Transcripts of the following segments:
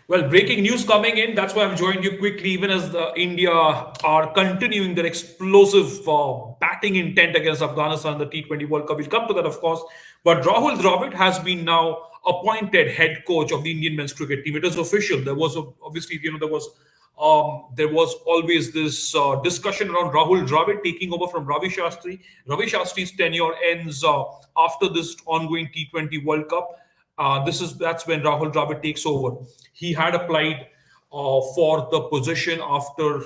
Well, breaking news coming in. That's why I've joined you quickly, even as the India are continuing their explosive batting intent against Afghanistan in the T20 World Cup. We'll come to that, of course. But Rahul Dravid has been now appointed head coach of the Indian men's cricket team. It is official. There was obviously, there was always this discussion around Rahul Dravid taking over from Ravi Shastri. Ravi Shastri's tenure ends after this ongoing T20 World Cup. That's when Rahul Dravid takes over. He had applied for the position after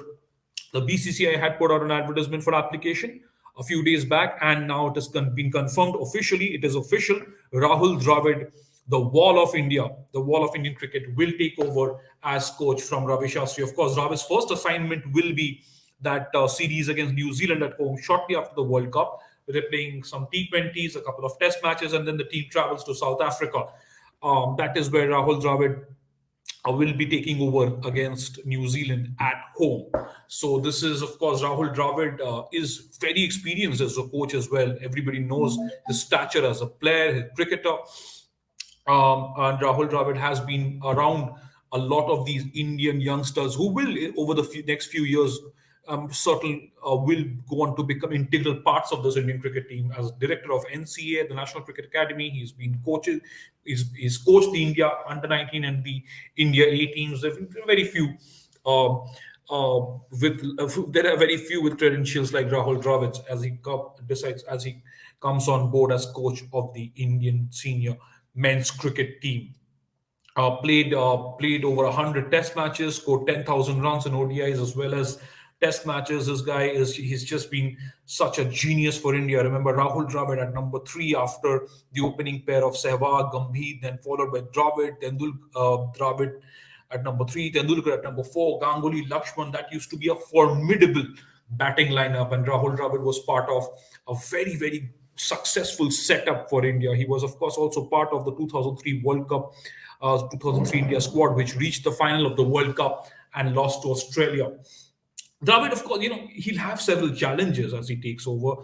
the BCCI had put out an advertisement for application a few days back, and now it has been confirmed officially. It is official. Rahul Dravid, the wall of Indian cricket, will take over as coach from Ravi Shastri. Of course, Ravi's first assignment will be that series against New Zealand at home shortly after the World Cup. They're playing some T20s, a couple of test matches, and then the team travels to South Africa. That is where Rahul Dravid will be taking over against New Zealand at home. So this is, of course, Rahul Dravid is very experienced as a coach as well. Everybody knows his stature as a player, his cricketer. And Rahul Dravid has been around a lot of these Indian youngsters who will, over the next few years, certain will go on to become integral parts of this Indian cricket team. As director of NCA, the National Cricket Academy, he's been coaching. He's coached the India under 19 and the India 18s. There are very few. There are very few with credentials like Rahul Dravid as he comes on board as coach of the Indian senior men's cricket team. Played over 100 test matches, scored 10,000 runs in ODIs as well as test matches. This guy he's just been such a genius for India. Remember Rahul Dravid at number three after the opening pair of Sehwag, Gambhir, then followed by Dravid, Dravid at number three, Tendulkar at number four, Ganguly, Lakshman. That used to be a formidable batting lineup, and Rahul Dravid was part of a very, very successful setup for India. He was, of course, also part of the 2003 World Cup, 2003 India squad, which reached the final of the World Cup and lost to Australia. Dravid, of course, he'll have several challenges as he takes over.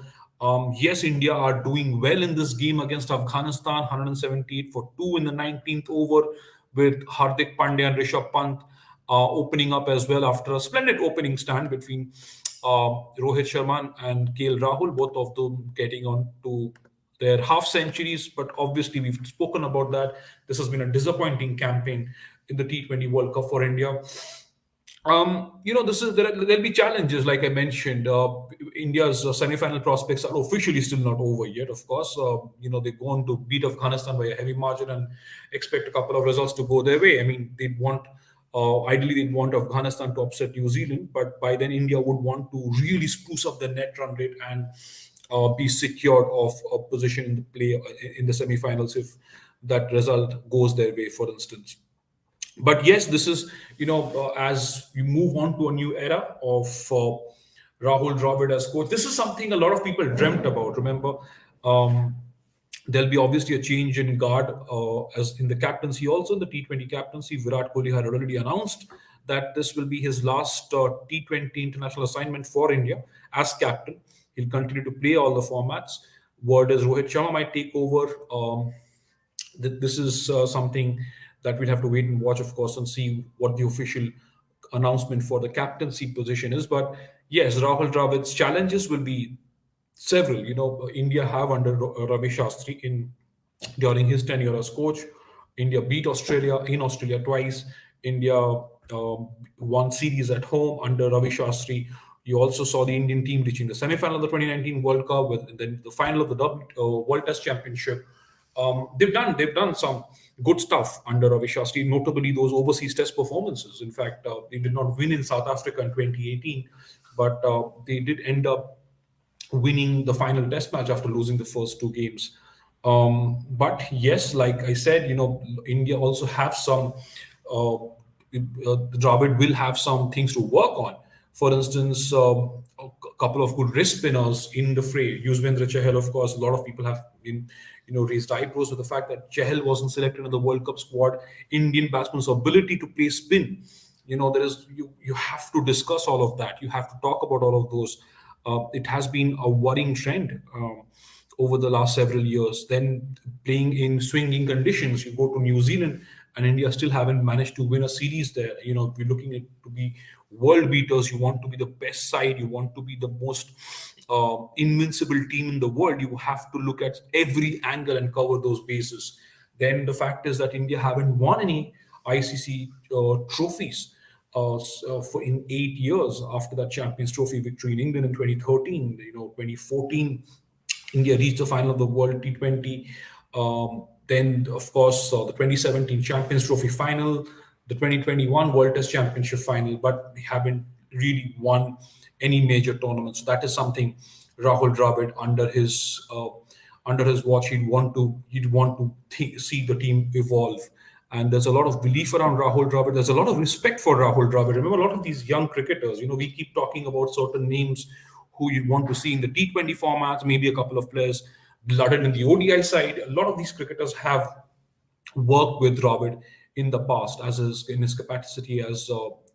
Yes, India are doing well in this game against Afghanistan, 178 for 2 in the 19th over, with Hardik Pandya and Rishabh Pant opening up as well after a splendid opening stand between Rohit Sharma and KL Rahul, both of them getting on to their half centuries. But obviously, we've spoken about that. This has been a disappointing campaign in the T20 World Cup for India. There'll be challenges, like I mentioned. India's semi-final prospects are officially still not over yet. Of course, they go on to beat Afghanistan by a heavy margin and expect a couple of results to go their way. I mean, ideally they'd want Afghanistan to upset New Zealand, but by then India would want to really spruce up the net run rate and be secured of a position in the play in the semi-finals if that result goes their way, for instance. But yes, this is, as we move on to a new era of Rahul Dravid as coach, this is something a lot of people dreamt about. Remember, um, there'll be obviously a change in guard as in the captaincy, also in the T20 captaincy. Virat Kohli had already announced that this will be his last T20 international assignment for India as captain. He'll continue to play all the formats. Word is Rohit Sharma might take over. This is something that we'll have to wait and watch, of course, and see what the official announcement for the captaincy position is. But yes, Rahul Dravid's challenges will be several. India have under Ravi Shastri during his tenure as coach. India beat Australia in Australia twice. India won series at home under Ravi Shastri. You also saw the Indian team reaching the semi-final of the 2019 World Cup, with then the final of the World Test Championship. They've done some good stuff under Ravi Shastri, notably those overseas test performances. In fact, they did not win in South Africa in 2018, but they did end up winning the final test match after losing the first two games. But yes, like I said, India also have some. Dravid will have some things to work on. For instance, a couple of good wrist spinners in the fray. Yuzvendra Chahal, of course, a lot of people have been, raised eyebrows with the fact that Chahal wasn't selected in the World Cup squad. Indian batsmen's ability to play spin. There is you have to discuss all of that. You have to talk about all of those. It has been a worrying trend over the last several years. Then playing in swinging conditions, you go to New Zealand and India still haven't managed to win a series there. If you're looking at to be world beaters, you want to be the best side, you want to be the most invincible team in the world, you have to look at every angle and cover those bases. Then the fact is that India haven't won any ICC trophies for in 8 years after that Champions Trophy victory in England in 2013. 2014, India reached the final of the World T20. Then, of course, the 2017 Champions Trophy final, the 2021 World Test Championship final, but we haven't really won any major tournaments. So that is something Rahul Dravid under his watch he'd want to see the team evolve. And there's a lot of belief around Rahul Dravid. There's a lot of respect for Rahul Dravid. Remember, a lot of these young cricketers, we keep talking about certain names who you want to see in the T20 formats, maybe a couple of players blooded in the ODI side. A lot of these cricketers have worked with Dravid in the past in his capacity as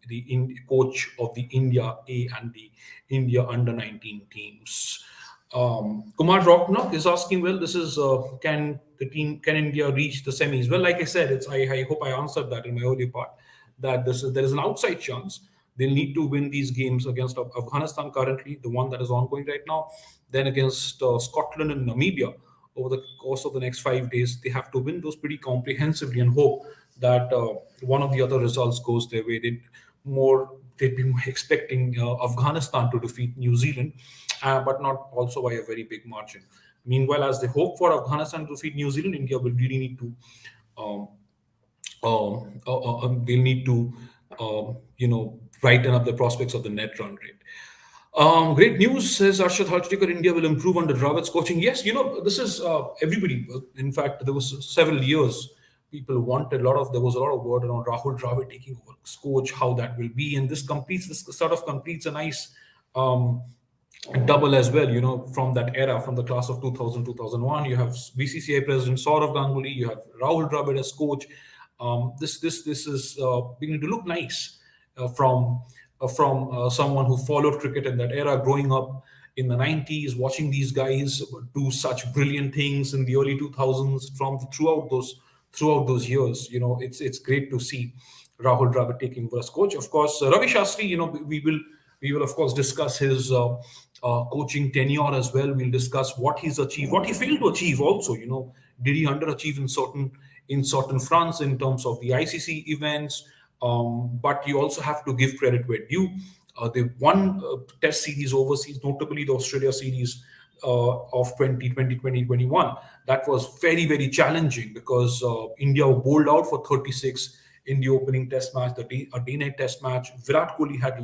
the coach of the India A and the India under 19 teams. Kumar Rocknock is asking, well, this is can India reach the semis? Well, like I said, I hope I answered that in my earlier part, that there is an outside chance. They'll need to win these games against Afghanistan currently, the one that is ongoing right now, then against Scotland and Namibia over the course of the next 5 days. They have to win those pretty comprehensively and hope that one of the other results goes their way. They'd be more expecting Afghanistan to defeat New Zealand, but not also by a very big margin. Meanwhile, as they hope for Afghanistan to defeat New Zealand, India will really need to they'll need to brighten up the prospects of the net run rate. Great news, says Arshad Halchikar. India will improve under Dravid's coaching. Yes, this is everybody. In fact, there was several years people wanted there was a lot of word around Rahul Dravid taking over as coach, how that will be, and this sort of completes a nice double as well. From that era, from the class of 2000 2001, you have BCCI President Saurav Ganguly, you have Rahul Dravid as coach. This is beginning to look nice from someone who followed cricket in that era, growing up in the 90s, watching these guys do such brilliant things in the early 2000s throughout those years. It's great to see Rahul Dravid taking over as coach. Of course, Ravi Shastri, we will of course discuss his coaching tenure as well. We'll discuss what he's achieved, what he failed to achieve also. Did he underachieve in certain fronts in terms of the ICC events? But you also have to give credit where due. They won test series overseas, notably the Australia series of 2020-2021. That was very, very challenging because India were bowled out for 36 in the opening test match, a day-night test match. Virat Kohli had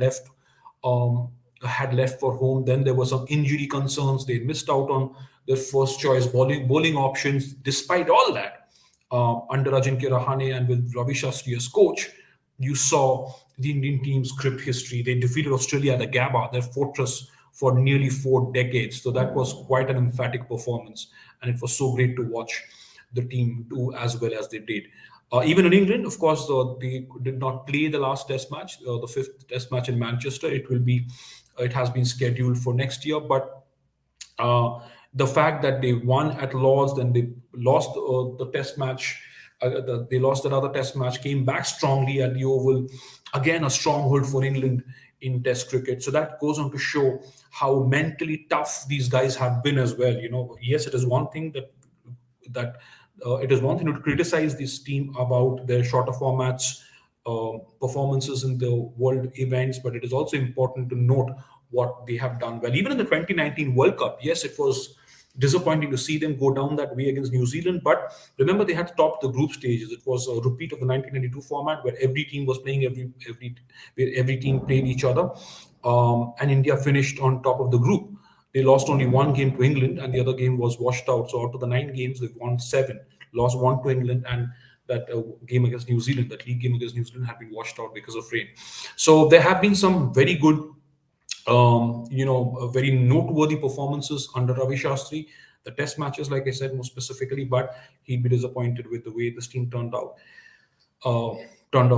left for home. Then there were some injury concerns. They missed out on their first choice bowling options. Despite all that, under Ajinkya Rahane and with Ravi Shastri as coach, you saw the Indian team's script history. They defeated Australia at the Gabba, their fortress, for nearly 4 decades. So that was quite an emphatic performance, and it was so great to watch the team do as well as they did. Even in England, of course, they did not play the last Test match, the 5th Test match in Manchester. It has been scheduled for next year, but the fact that they won at Lords, then they lost the Test match. They lost another Test match, came back strongly at the Oval. Again, a stronghold for England in Test cricket. So that goes on to show how mentally tough these guys have been as well. Yes, it is one thing to criticize this team about their shorter formats performances in the world events, but it is also important to note what they have done well. Even in the 2019 World Cup, yes, it was disappointing to see them go down that way against New Zealand, but remember they had topped the group stages. It was a repeat of the 1992 format where every team was playing every team played each other, and India finished on top of the group. They lost only one game to England, and the other game was washed out. So out of the 9 games, they've won 7, lost 1 to England, and that game against New Zealand, that league game against New Zealand, had been washed out because of rain. So there have been some very good, very noteworthy performances under Ravi Shastri. The Test matches, like I said, more specifically, but he'd be disappointed with the way this team turned out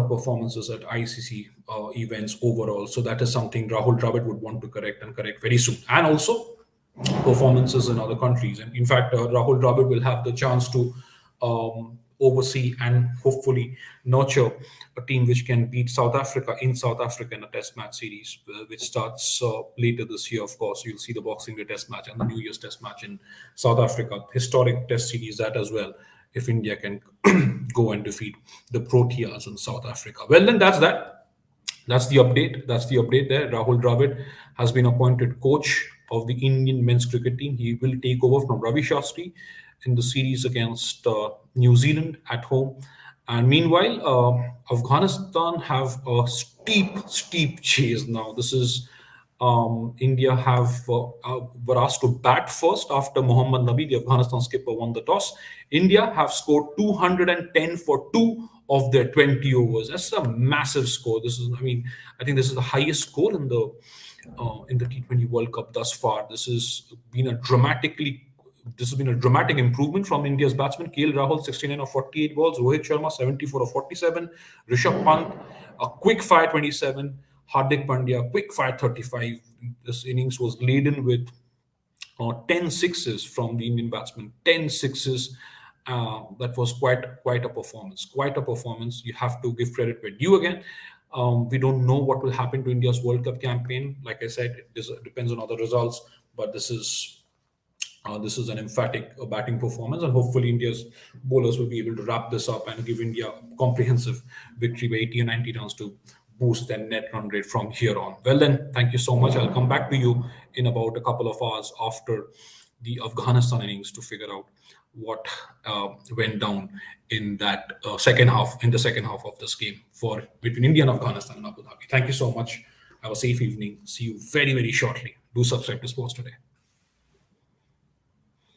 performances at ICC events overall. So that is something Rahul Dravid would want to correct very soon. And also performances in other countries. And in fact, Rahul Dravid will have the chance to oversee and hopefully nurture a team which can beat South Africa in South Africa in a Test match series, which starts later this year. Of course, you'll see the Boxing Day Test match and the New Year's Test match in South Africa. Historic Test series that as well. If India can go and defeat the Proteas in South Africa, well then that's that. That's the update. That's the update there. Rahul Dravid has been appointed coach of the Indian men's cricket team. He will take over from Ravi Shastri in the series against New Zealand at home. And meanwhile, Afghanistan have a steep chase now. This is India were asked to bat first after Mohammad Nabi, the Afghanistan skipper, won the toss. India have scored 210 for two of their 20 overs. That's a massive score. This is, I mean, I think this is the highest score in the T20 World Cup thus far. This has been a dramatic improvement from India's batsmen. Rahul 69 of 48 balls, Rohit Sharma 74 of 47, Rishabh Pant a quick fire 27, Hardik Pandya quick fire 35. This innings was laden with 10 sixes from the Indian batsmen. 10 sixes. That was quite a performance. Quite a performance. You have to give credit where due again. We don't know what will happen to India's World Cup campaign. Like I said, it depends on other results. But this is an emphatic batting performance, and hopefully India's bowlers will be able to wrap this up and give India a comprehensive victory by 80 or 90 runs to boost their net run rate from here on. Well then, thank you so much. I'll come back to you in about a couple of hours after the Afghanistan innings to figure out what went down in that in the second half of this game for between India and Afghanistan in Abu Dhabi. Thank you so much. Have a safe evening. See you very, very shortly. Do subscribe to Sports Today.